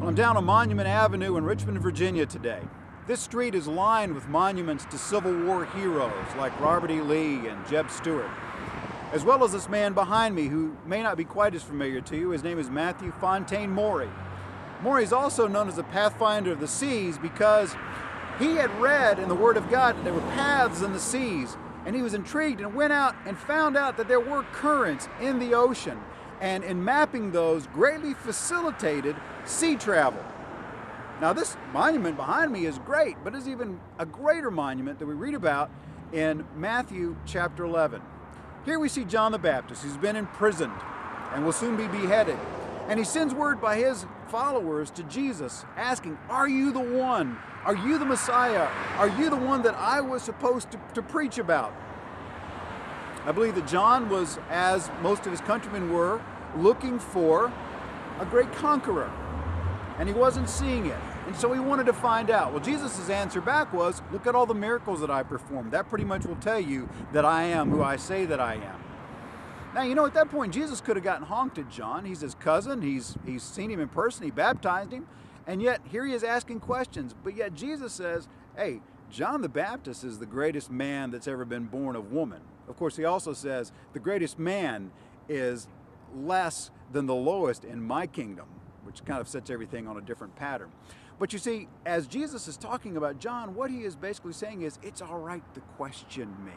Well, I'm down on Monument Avenue in Richmond, Virginia today. This street is lined with monuments to Civil War heroes like Robert E. Lee and Jeb Stuart, as well as this man behind me who may not be quite as familiar to you. His name is Matthew Fontaine Maury. Maury is also known as the Pathfinder of the Seas because he had read in the Word of God that there were paths in the seas, and he was intrigued and went out and found out that there were currents in the ocean, and in mapping those greatly facilitated sea travel. Now this monument behind me is great, but there's even a greater monument that we read about in Matthew chapter 11. Here we see John the Baptist, who's been imprisoned and will soon be beheaded. And he sends word by his followers to Jesus asking, "Are you the one? Are you the Messiah? Are you the one that I was supposed to preach about?" I believe that John was, as most of his countrymen were, looking for a great conqueror, and he wasn't seeing it. And so he wanted to find out. Well, Jesus' answer back was, "Look at all the miracles that I performed. That pretty much will tell you that I am who I say that I am." Now, you know, at that point, Jesus could have gotten honked at John. He's his cousin. He's seen him in person. He baptized him. And yet, here he is asking questions. But yet, Jesus says, hey, John the Baptist is the greatest man that's ever been born of woman. Of course, he also says, the greatest man is less than the lowest in my kingdom, which kind of sets everything on a different pattern. But you see, as Jesus is talking about John, what he is basically saying is, it's all right to question me.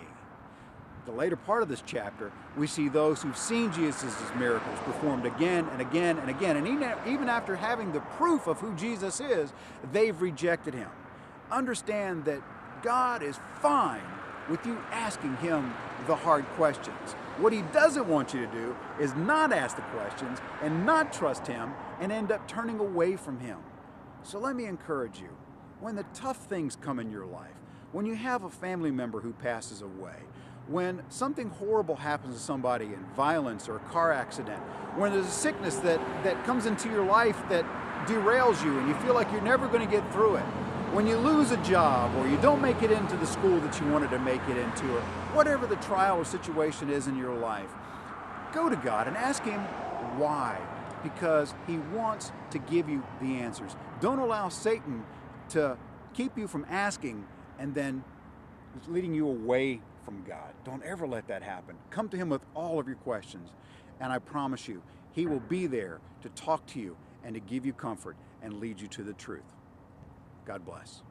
The later part of this chapter, we see those who've seen Jesus' miracles performed again and again and again. And even after having the proof of who Jesus is, they've rejected him. Understand that God is fine with you asking him the hard questions. What he doesn't want you to do is not ask the questions and not trust him and end up turning away from him. So let me encourage you, when the tough things come in your life, when you have a family member who passes away, when something horrible happens to somebody in violence or a car accident, when there's a sickness that comes into your life that derails you and you feel like you're never going to get through it, when you lose a job or you don't make it into the school that you wanted to make it into, or whatever the trial or situation is in your life, go to God and ask him why, because he wants to give you the answers. Don't allow Satan to keep you from asking and then leading you away from God. Don't ever let that happen. Come to him with all of your questions, and I promise you, he will be there to talk to you and to give you comfort and lead you to the truth. God bless.